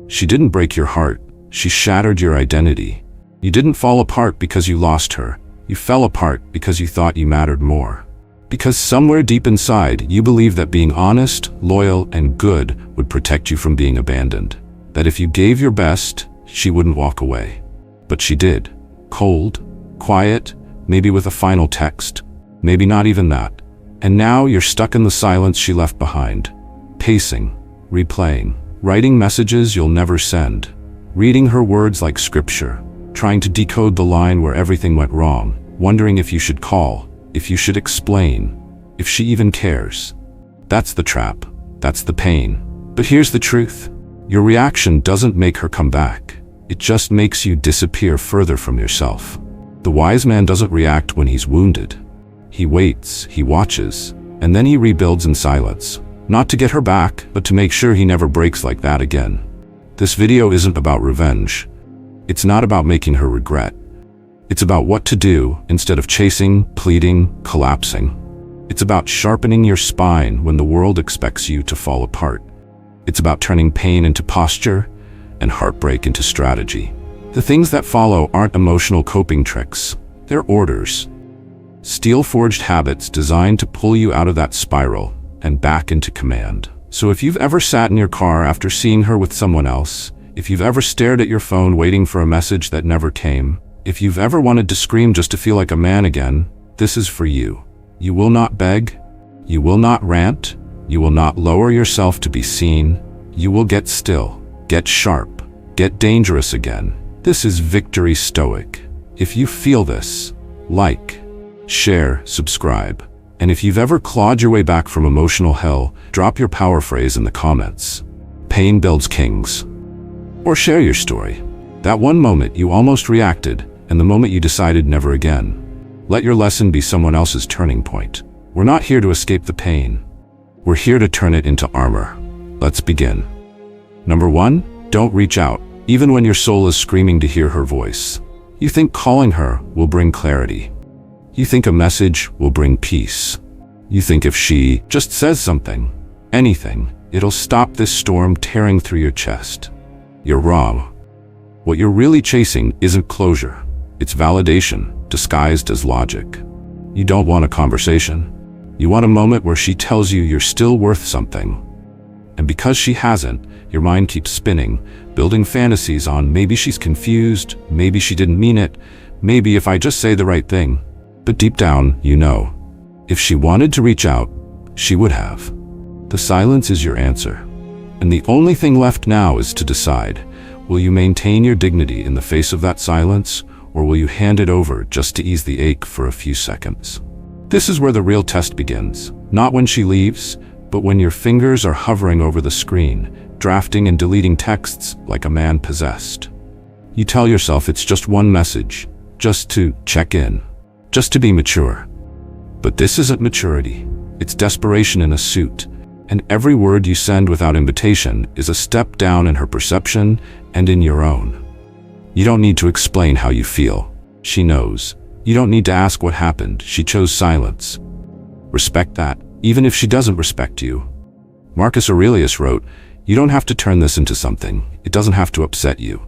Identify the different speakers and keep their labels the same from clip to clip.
Speaker 1: She didn't break your heart. She shattered your identity. You didn't fall apart because you lost her. You fell apart because you thought you mattered more. Because somewhere deep inside, you believed that being honest, loyal, and good would protect you from being abandoned. That if you gave your best, she wouldn't walk away. But she did. Cold, quiet, maybe with a final text, maybe not even that. And now you're stuck in the silence she left behind, pacing, replaying, writing messages you'll never send, reading her words like scripture, trying to decode the line where everything went wrong, wondering if you should call, if you should explain, if she even cares. That's the trap. That's the pain. But here's the truth. Your reaction doesn't make her come back. It just makes you disappear further from yourself. The wise man doesn't react when he's wounded. He waits, he watches, and then he rebuilds in silence. Not to get her back, but to make sure he never breaks like that again. This video isn't about revenge. It's not about making her regret. It's about what to do instead of chasing, pleading, collapsing. It's about sharpening your spine when the world expects you to fall apart. It's about turning pain into posture and heartbreak into strategy. The things that follow aren't emotional coping tricks. They're orders. Steel-forged habits designed to pull you out of that spiral and back into command. So if you've ever sat in your car after seeing her with someone else, if you've ever stared at your phone waiting for a message that never came, if you've ever wanted to scream just to feel like a man again, this is for you. You will not beg. You will not rant. You will not lower yourself to be seen. You will get still, get sharp, get dangerous again. This is Victory Stoic. If you feel this, like, share, subscribe. And if you've ever clawed your way back from emotional hell, drop your power phrase in the comments. Pain builds kings. Or share your story. That one moment you almost reacted, and the moment you decided never again. Let your lesson be someone else's turning point. We're not here to escape the pain. We're here to turn it into armor. Let's begin. Number 1, don't reach out, even when your soul is screaming to hear her voice. You think calling her will bring clarity. You think a message will bring peace. You think if she just says something, anything, it'll stop this storm tearing through your chest. You're wrong. What you're really chasing isn't closure. It's validation, disguised as logic. You don't want a conversation. You want a moment where she tells you you're still worth something. And because she hasn't, your mind keeps spinning, building fantasies on maybe she's confused, maybe she didn't mean it, maybe if I just say the right thing. But deep down, you know, if she wanted to reach out, she would have. The silence is your answer. And the only thing left now is to decide, will you maintain your dignity in the face of that silence, or will you hand it over just to ease the ache for a few seconds? This is where the real test begins. Not when she leaves, but when your fingers are hovering over the screen, drafting and deleting texts like a man possessed. You tell yourself it's just one message, just to check in, just to be mature. But this isn't maturity. It's desperation in a suit, and every word you send without invitation is a step down in her perception and in your own. You don't need to explain how you feel. She knows. You don't need to ask what happened. She chose silence. Respect that, even if she doesn't respect you. Marcus Aurelius wrote, "You don't have to turn this into something. It doesn't have to upset you."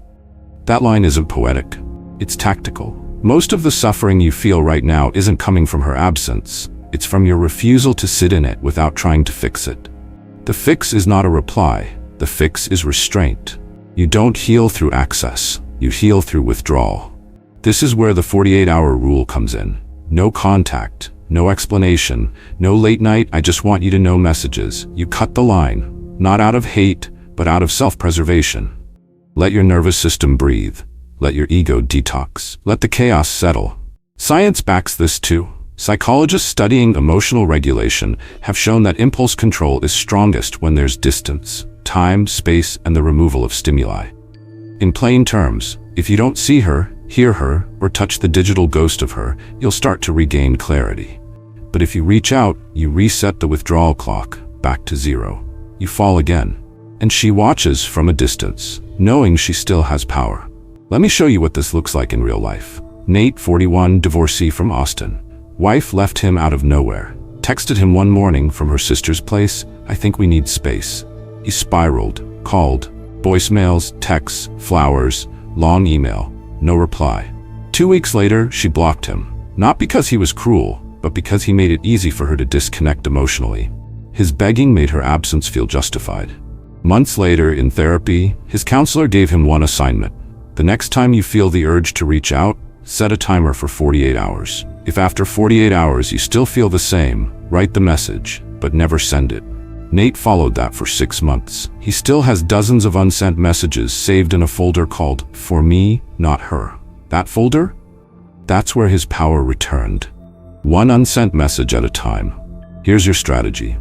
Speaker 1: That line isn't poetic. It's tactical. Most of the suffering you feel right now isn't coming from her absence. It's from your refusal to sit in it without trying to fix it. The fix is not a reply. The fix is restraint. You don't heal through access. You heal through withdrawal. This is where the 48-hour rule comes in. No contact, no explanation, no late night "I just want you to know" messages. You cut the line, not out of hate, but out of self-preservation. Let your nervous system breathe. Let your ego detox. Let the chaos settle. Science backs this too. Psychologists studying emotional regulation have shown that impulse control is strongest when there's distance, time, space, and the removal of stimuli. In plain terms, if you don't see her, hear her, or touch the digital ghost of her, you'll start to regain clarity. But if you reach out, you reset the withdrawal clock back to zero. You fall again. And she watches from a distance, knowing she still has power. Let me show you what this looks like in real life. Nate, 41, divorcee from Austin. Wife left him out of nowhere. Texted him one morning from her sister's place, "I think we need space." He spiraled, called, Voicemails, texts, flowers, long email, no reply. 2 weeks later, she blocked him. Not because he was cruel, but because he made it easy for her to disconnect emotionally. His begging made her absence feel justified. Months later, in therapy, his counselor gave him one assignment. The next time you feel the urge to reach out, set a timer for 48 hours. If after 48 hours you still feel the same, write the message, but never send it. Nate followed that for 6 months. He still has dozens of unsent messages saved in a folder called "For Me, Not Her." That folder? That's where his power returned. One unsent message at a time. Here's your strategy.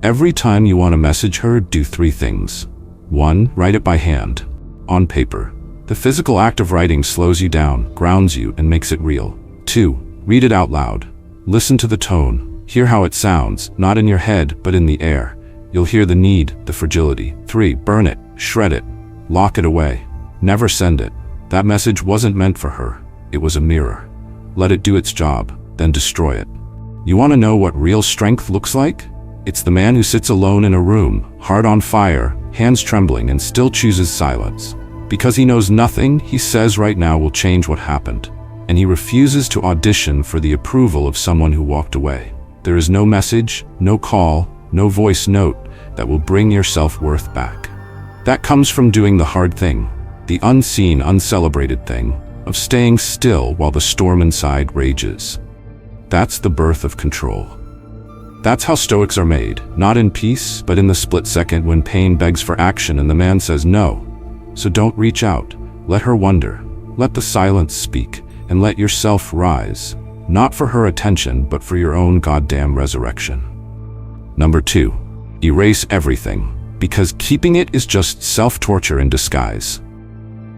Speaker 1: Every time you want to message her, do 3 things. 1. Write it by hand, on paper. The physical act of writing slows you down, grounds you, and makes it real. 2. Read it out loud. Listen to the tone. Hear how it sounds, not in your head, but in the air. You'll hear the need, the fragility. 3. Burn it, shred it, lock it away. Never send it. That message wasn't meant for her. It was a mirror. Let it do its job, then destroy it. You want to know what real strength looks like? It's the man who sits alone in a room, heart on fire, hands trembling, and still chooses silence. Because he knows nothing he says right now will change what happened, and he refuses to audition for the approval of someone who walked away. There is no message, no call, no voice note that will bring your self-worth back. That comes from doing the hard thing, the unseen, uncelebrated thing, of staying still while the storm inside rages. That's the birth of control. That's how Stoics are made, not in peace, but in the split second when pain begs for action and the man says no. So don't reach out. Let her wonder. Let the silence speak, and let yourself rise. Not for her attention, but for your own goddamn resurrection. Number 2. Erase everything, because keeping it is just self-torture in disguise.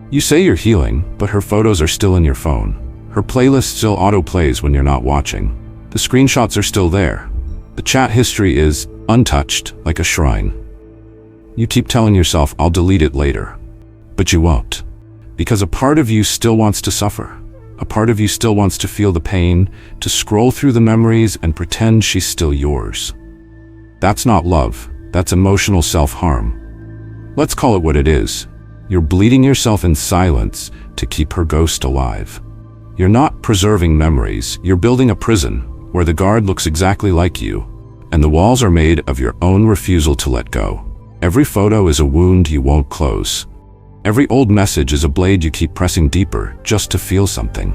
Speaker 1: You say you're healing, but her photos are still in your phone. Her playlist still auto-plays when you're not watching. The screenshots are still there. The chat history is untouched, like a shrine. You keep telling yourself, I'll delete it later. But you won't. Because a part of you still wants to suffer. A part of you still wants to feel the pain, to scroll through the memories and pretend she's still yours. That's not love. That's emotional self-harm. Let's call it what it is. You're bleeding yourself in silence to keep her ghost alive. You're not preserving memories. You're building a prison where the guard looks exactly like you, and the walls are made of your own refusal to let go. Every photo is a wound you won't close. Every old message is a blade you keep pressing deeper just to feel something.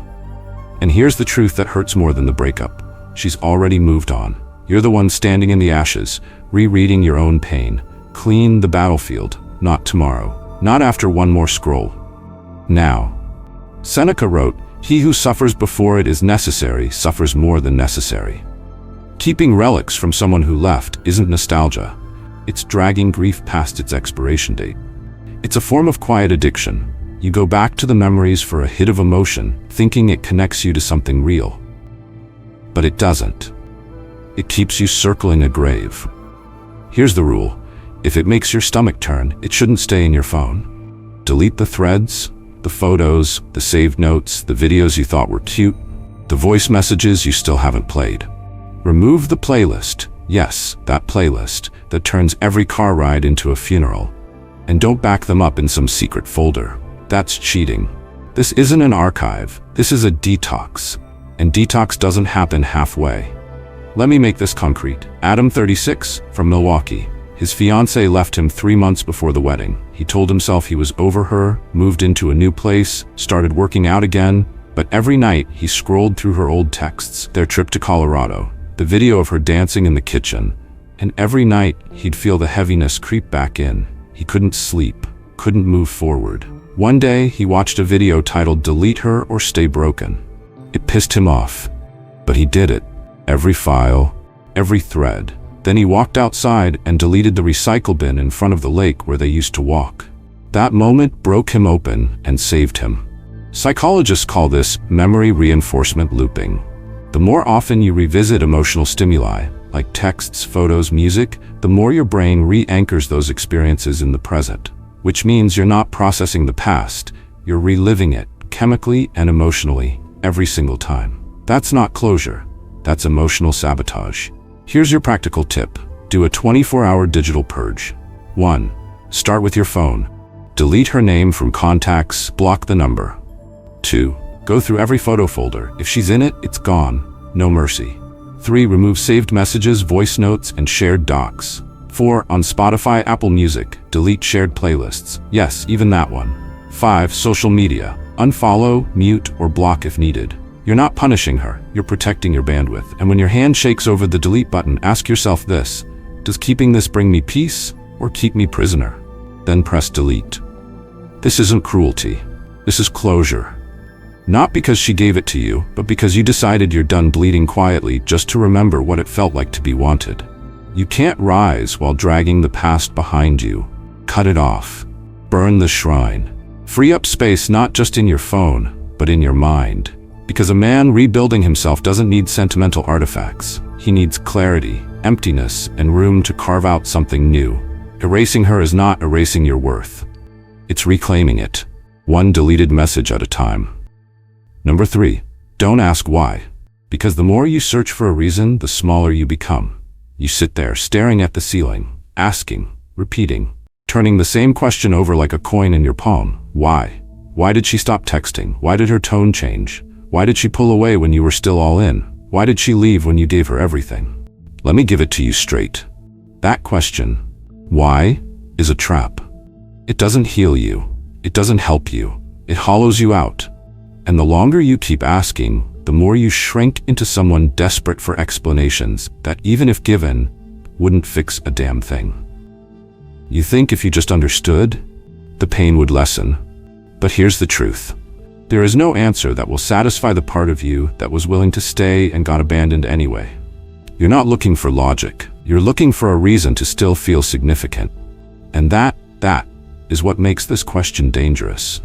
Speaker 1: And here's the truth that hurts more than the breakup. She's already moved on. You're the one standing in the ashes, rereading your own pain. Clean the battlefield, not tomorrow, not after one more scroll. Now. Seneca wrote, "He who suffers before it is necessary suffers more than necessary." Keeping relics from someone who left isn't nostalgia. It's dragging grief past its expiration date. It's a form of quiet addiction. You go back to the memories for a hit of emotion, thinking it connects you to something real. But it doesn't. It keeps you circling a grave. Here's the rule. If it makes your stomach turn, it shouldn't stay in your phone. Delete the threads, the photos, the saved notes, the videos you thought were cute, the voice messages you still haven't played. Remove the playlist. Yes, that playlist that turns every car ride into a funeral. And don't back them up in some secret folder. That's cheating. This isn't an archive. This is a detox. And detox doesn't happen halfway. Let me make this concrete. Adam, 36, from Milwaukee. His fiancée left him 3 months before the wedding. He told himself he was over her, moved into a new place, started working out again, but every night he scrolled through her old texts, their trip to Colorado, the video of her dancing in the kitchen, and every night he'd feel the heaviness creep back in. He couldn't sleep, couldn't move forward. One day he watched a video titled "Delete Her or Stay Broken." It pissed him off, but he did it. Every file, every thread. Then he walked outside and deleted the recycle bin in front of the lake where they used to walk. That moment broke him open and saved him. Psychologists call this memory reinforcement looping. The more often you revisit emotional stimuli, like texts, photos, music, the more your brain re-anchors those experiences in the present, which means you're not processing the past, you're reliving it, chemically and emotionally, every single time. That's not closure, that's emotional sabotage. Here's your practical tip. Do a 24-hour digital purge. 1. Start with your phone. Delete her name from contacts, block the number. 2. Go through every photo folder. If she's in it, it's gone. No mercy. 3. Remove saved messages, voice notes, and shared docs. 4. On Spotify, Apple Music, delete shared playlists. Yes, even that one. 5. Social media. Unfollow, mute, or block if needed. You're not punishing her, you're protecting your bandwidth. And when your hand shakes over the delete button, ask yourself this: does keeping this bring me peace or keep me prisoner? Then press delete. This isn't cruelty. This is closure. Not because she gave it to you, but because you decided you're done bleeding quietly just to remember what it felt like to be wanted. You can't rise while dragging the past behind you. Cut it off. Burn the shrine. Free up space not just in your phone, but in your mind. Because a man rebuilding himself doesn't need sentimental artifacts. He needs clarity, emptiness, and room to carve out something new. Erasing her is not erasing your worth. It's reclaiming it, one deleted message at a time. Number 3, don't ask why. Because the more you search for a reason, the smaller you become. You sit there staring at the ceiling, asking, repeating, turning the same question over like a coin in your palm. Why? Why did she stop texting? Why did her tone change? Why did she pull away when you were still all in? Why did she leave when you gave her everything? Let me give it to you straight. That question, why, is a trap. It doesn't heal you. It doesn't help you. It hollows you out. And the longer you keep asking, the more you shrink into someone desperate for explanations that, even if given, wouldn't fix a damn thing. You think if you just understood, the pain would lessen. But here's the truth. There is no answer that will satisfy the part of you that was willing to stay and got abandoned anyway. You're not looking for logic. You're looking for a reason to still feel significant. And that is what makes this question dangerous.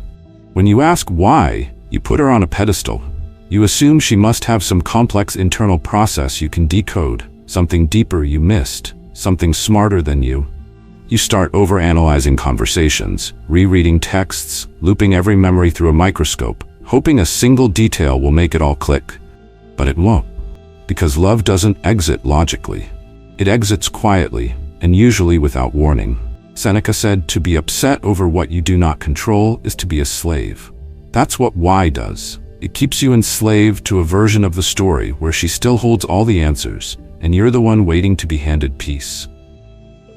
Speaker 1: When you ask why, you put her on a pedestal. You assume she must have some complex internal process you can decode, something deeper you missed, something smarter than you. You start overanalyzing conversations, rereading texts, looping every memory through a microscope, hoping a single detail will make it all click. But it won't. Because love doesn't exit logically. It exits quietly, and usually without warning. Seneca said, "To be upset over what you do not control is to be a slave." That's what why does. It keeps you enslaved to a version of the story where she still holds all the answers, and you're the one waiting to be handed peace.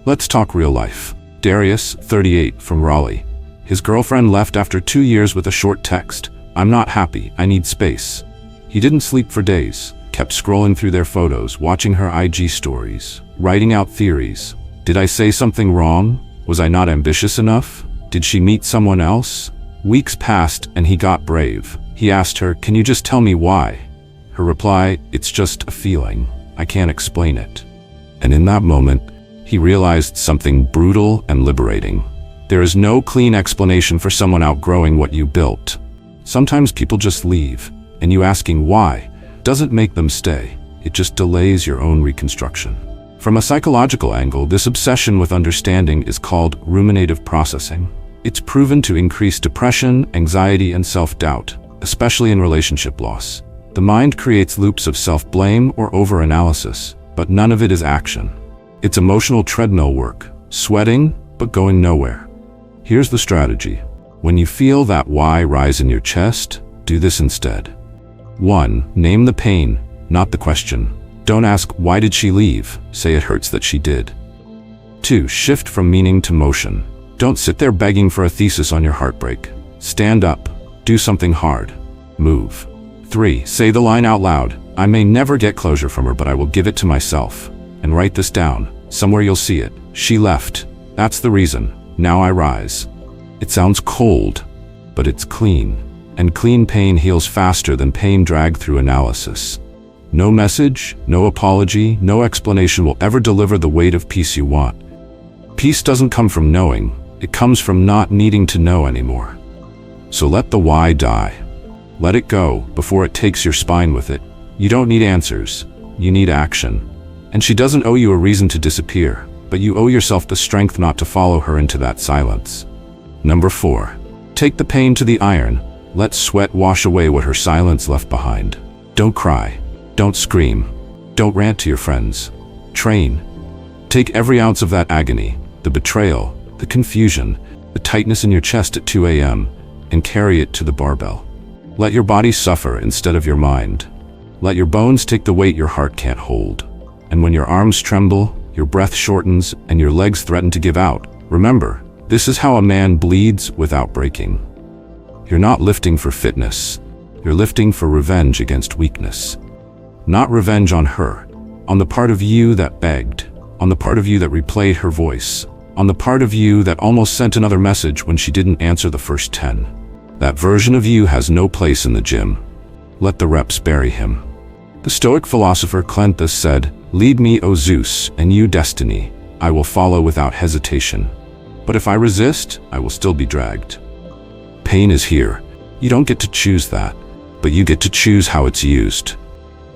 Speaker 1: Let's talk real life. Darius, 38, from Raleigh. His girlfriend left after 2 years with a short text. "I'm not happy, I need space." He didn't sleep for days, kept scrolling through their photos, watching her IG stories, writing out theories. Did I say something wrong? Was I not ambitious enough? Did she meet someone else? Weeks passed and he got brave. He asked her, "Can you just tell me why?" Her reply, "It's just a feeling. I can't explain it." And in that moment, he realized something brutal and liberating. There is no clean explanation for someone outgrowing what you built. Sometimes people just leave, and you asking why doesn't make them stay. It just delays your own reconstruction. From a psychological angle, this obsession with understanding is called ruminative processing. It's proven to increase depression, anxiety, and self-doubt, especially in relationship loss. The mind creates loops of self-blame or over-analysis, but none of it is action. It's emotional treadmill work, sweating, but going nowhere. Here's the strategy. When you feel that why rise in your chest, do this instead. 1. Name the pain, not the question. Don't ask, "Why did she leave?" Say, "It hurts that she did." 2. Shift from meaning to motion. Don't sit there begging for a thesis on your heartbreak. Stand up. Do something hard. Move. 3. Say the line out loud. "I may never get closure from her, but I will give it to myself." And write this down. Somewhere you'll see it. "She left. That's the reason. Now I rise." It sounds cold, but it's clean. And clean pain heals faster than pain dragged through analysis. No message, no apology, no explanation will ever deliver the weight of peace you want. Peace doesn't come from knowing. It comes from not needing to know anymore. So let the why die. Let it go before it takes your spine with it. You don't need answers. You need action. And she doesn't owe you a reason to disappear, but you owe yourself the strength not to follow her into that silence. Number 4. Take the pain to the iron. Let sweat wash away what her silence left behind. Don't cry. Don't scream. Don't rant to your friends. Train. Take every ounce of that agony, the betrayal, the confusion, the tightness in your chest at 2 a.m., and carry it to the barbell. Let your body suffer instead of your mind. Let your bones take the weight your heart can't hold. And when your arms tremble, your breath shortens, and your legs threaten to give out, remember, this is how a man bleeds without breaking. You're not lifting for fitness. You're lifting for revenge against weakness. Not revenge on her, on the part of you that begged, on the part of you that replayed her voice, on the part of you that almost sent another message when she didn't answer the first 10. That version of you has no place in the gym. Let the reps bury him. The Stoic philosopher Cleanthes said, "Lead me, O Zeus, and you, destiny. I will follow without hesitation. But if I resist, I will still be dragged." Pain is here. You don't get to choose that, but you get to choose how it's used.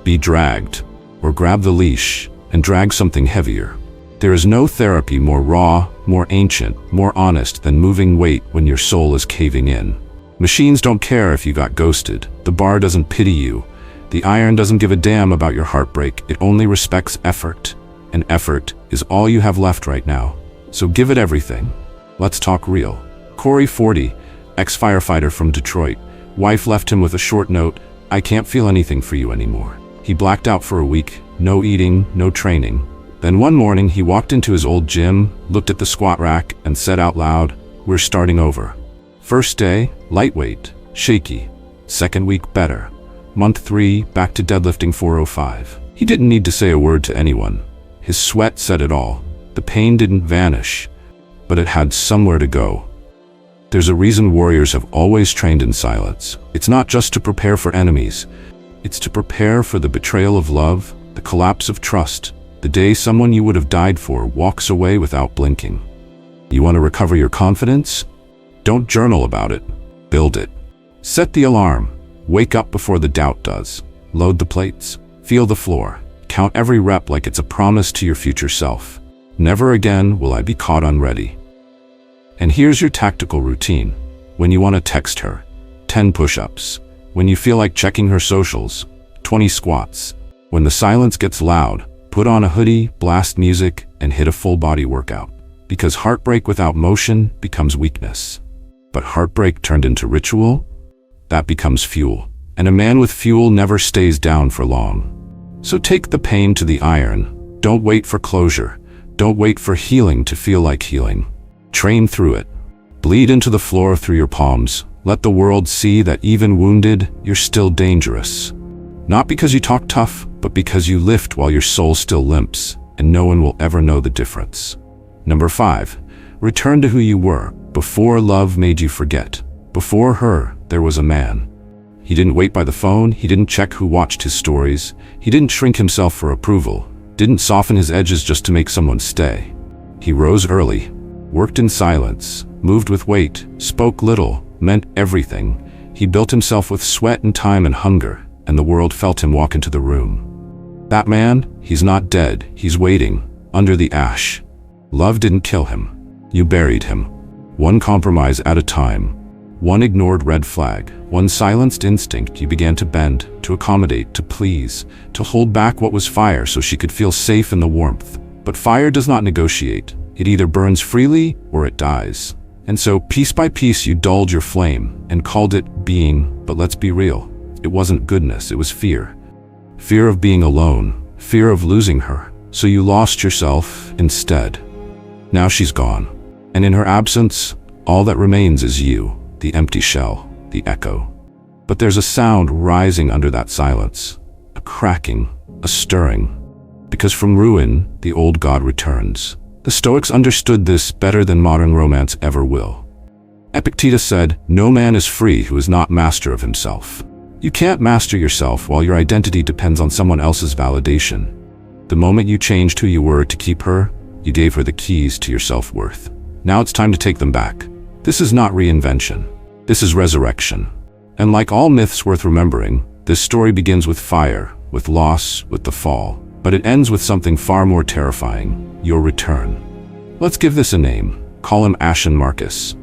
Speaker 1: Be dragged, or grab the leash and drag something heavier. There is no therapy more raw, more ancient, more honest than moving weight when your soul is caving in. Machines don't care if you got ghosted. The bar doesn't pity you. The iron doesn't give a damn about your heartbreak. It only respects effort. And effort is all you have left right now. So give it everything. Let's talk real. Corey, 40, ex-firefighter from Detroit. Wife left him with a short note, "I can't feel anything for you anymore." He blacked out for a week. No eating, no training. Then one morning he walked into his old gym, looked at the squat rack, and said out loud, "We're starting over." First day, lightweight, shaky. Second week, better. Month 3, back to deadlifting 405. He didn't need to say a word to anyone. His sweat said it all. The pain didn't vanish, but it had somewhere to go. There's a reason warriors have always trained in silence. It's not just to prepare for enemies. It's to prepare for the betrayal of love, the collapse of trust, the day someone you would have died for walks away without blinking. You want to recover your confidence? Don't journal about it. Build it. Set the alarm. Wake up before the doubt does. Load the plates. Feel the floor. Count every rep like it's a promise to your future self. Never again will I be caught unready. And here's your tactical routine. When you want to text her, 10 push-ups. When you feel like checking her socials, 20 squats. When the silence gets loud, put on a hoodie, blast music, and hit a full-body workout. Because heartbreak without motion becomes weakness. But heartbreak turned into ritual? That becomes fuel. And a man with fuel never stays down for long. So take the pain to the iron. Don't wait for closure. Don't wait for healing to feel like healing. Train through it. Bleed into the floor through your palms. Let the world see that even wounded, you're still dangerous. Not because you talk tough, but because you lift while your soul still limps, and no one will ever know the difference. Number 5, return to who you were, before love made you forget. Before her, there was a man. He didn't wait by the phone, he didn't check who watched his stories, he didn't shrink himself for approval, didn't soften his edges just to make someone stay. He rose early, worked in silence, moved with weight, spoke little, meant everything. He built himself with sweat and time and hunger, and the world felt him walk into the room. That man, he's not dead, he's waiting, under the ash. Love didn't kill him. You buried him. One compromise at a time. One ignored red flag. One silenced instinct you began to bend, to accommodate, to please, to hold back what was fire so she could feel safe in the warmth. But fire does not negotiate. It either burns freely or it dies. And so, piece by piece, you dulled your flame and called it being, but let's be real. It wasn't goodness, it was fear. Fear of being alone, fear of losing her. So you lost yourself instead. Now she's gone. And in her absence, all that remains is you, the empty shell, the echo. But there's a sound rising under that silence, a cracking, a stirring. Because from ruin, the old god returns. The Stoics understood this better than modern romance ever will. Epictetus said, "No man is free who is not master of himself." You can't master yourself while your identity depends on someone else's validation. The moment you changed who you were to keep her, you gave her the keys to your self-worth. Now it's time to take them back. This is not reinvention. This is resurrection. And like all myths worth remembering, this story begins with fire, with loss, with the fall. But it ends with something far more terrifying, your return. Let's give this a name. Call him Ashen Marcus.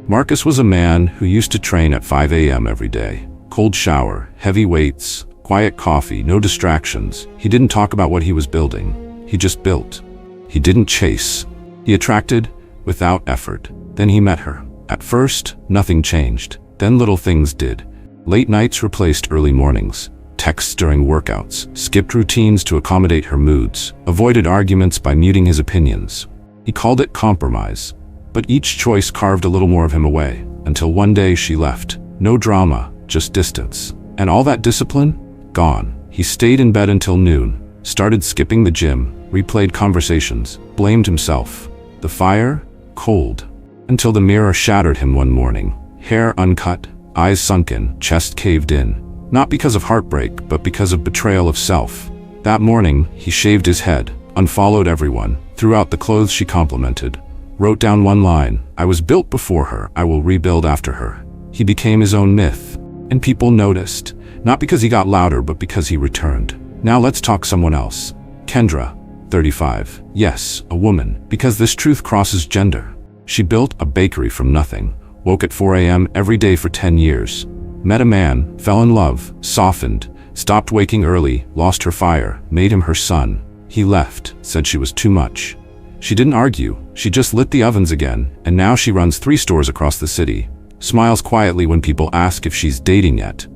Speaker 1: Marcus was a man who used to train at 5 a.m. every day. Cold shower, heavy weights, quiet coffee, no distractions. He didn't talk about what he was building. He just built. He didn't chase. He attracted without effort. Then he met her. At first, nothing changed. Then little things did. Late nights replaced early mornings. Texts during workouts, skipped routines to accommodate her moods, avoided arguments by muting his opinions. He called it compromise. But each choice carved a little more of him away, until one day she left. No drama, just distance. And all that discipline? Gone. He stayed in bed until noon, started skipping the gym, replayed conversations, blamed himself. The fire? Cold. Until the mirror shattered him one morning. Hair uncut, eyes sunken, chest caved in. Not because of heartbreak, but because of betrayal of self. That morning, he shaved his head, unfollowed everyone, threw out the clothes she complimented, wrote down one line, "I was built before her, I will rebuild after her." He became his own myth. And people noticed, not because he got louder, but because he returned. Now let's talk someone else. Kendra, 35. Yes, a woman, because this truth crosses gender. She built a bakery from nothing, woke at 4 a.m. every day for 10 years. Met a man, fell in love, softened, stopped waking early, lost her fire, made him her son. He left, said she was too much. She didn't argue, she just lit the ovens again, and now she runs 3 stores across the city. Smiles quietly when people ask if she's dating yet.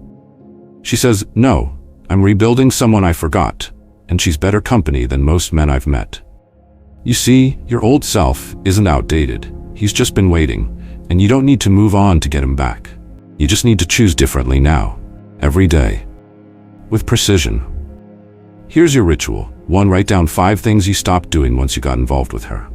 Speaker 1: She says, "No, I'm rebuilding someone I forgot, and she's better company than most men I've met." You see, your old self isn't outdated. He's just been waiting, and you don't need to move on to get him back. You just need to choose differently now, every day, with precision. Here's your ritual. 1. Write down 5 things you stopped doing once you got involved with her.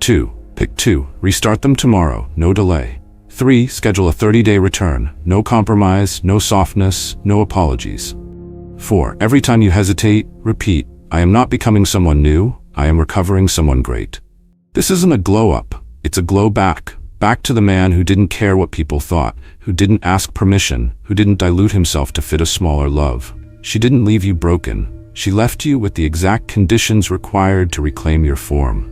Speaker 1: 2. Pick 2. Restart them tomorrow, no delay. 3. Schedule a 30-day return. No compromise, no softness, no apologies. 4. Every time you hesitate, repeat, "I am not becoming someone new, I am recovering someone great." This isn't a glow up, it's a glow back. Back to the man who didn't care what people thought, who didn't ask permission, who didn't dilute himself to fit a smaller love. She didn't leave you broken. She left you with the exact conditions required to reclaim your form.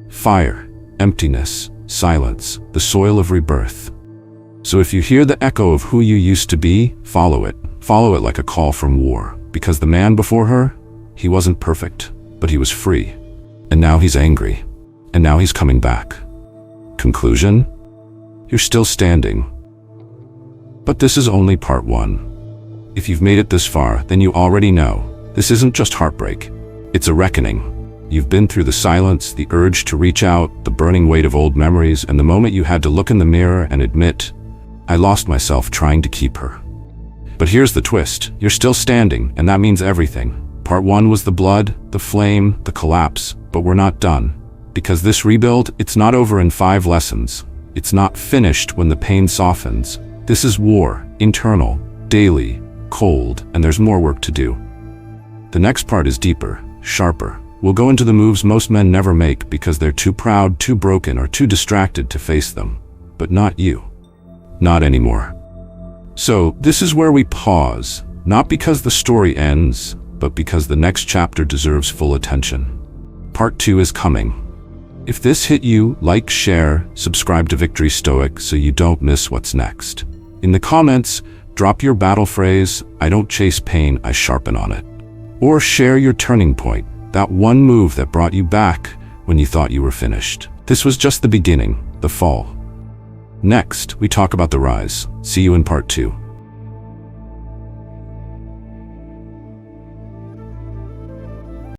Speaker 1: Fire, emptiness, silence, the soil of rebirth. So if you hear the echo of who you used to be, follow it. Follow it like a call from war. Because the man before her, he wasn't perfect, but he was free. And now he's angry. And now he's coming back. Conclusion? You're still standing. But this is only part 1. If you've made it this far, then you already know. This isn't just heartbreak. It's a reckoning. You've been through the silence, the urge to reach out, the burning weight of old memories, and the moment you had to look in the mirror and admit, "I lost myself trying to keep her." But here's the twist. You're still standing, and that means everything. Part 1 was the blood, the flame, the collapse, but we're not done. Because this rebuild, it's not over in 5 lessons. It's not finished when the pain softens. This is war, internal, daily, cold, and there's more work to do. The next part is deeper, sharper. We'll go into the moves most men never make because they're too proud, too broken, or too distracted to face them. But not you. Not anymore. So, this is where we pause, not because the story ends, but because the next chapter deserves full attention. Part 2 is coming. If this hit you, like, share, subscribe to Victory Stoic so you don't miss what's next. In the comments, drop your battle phrase, "I don't chase pain, I sharpen on it." Or share your turning point, that one move that brought you back when you thought you were finished. This was just the beginning, the fall. Next, we talk about the rise. See you in part 2.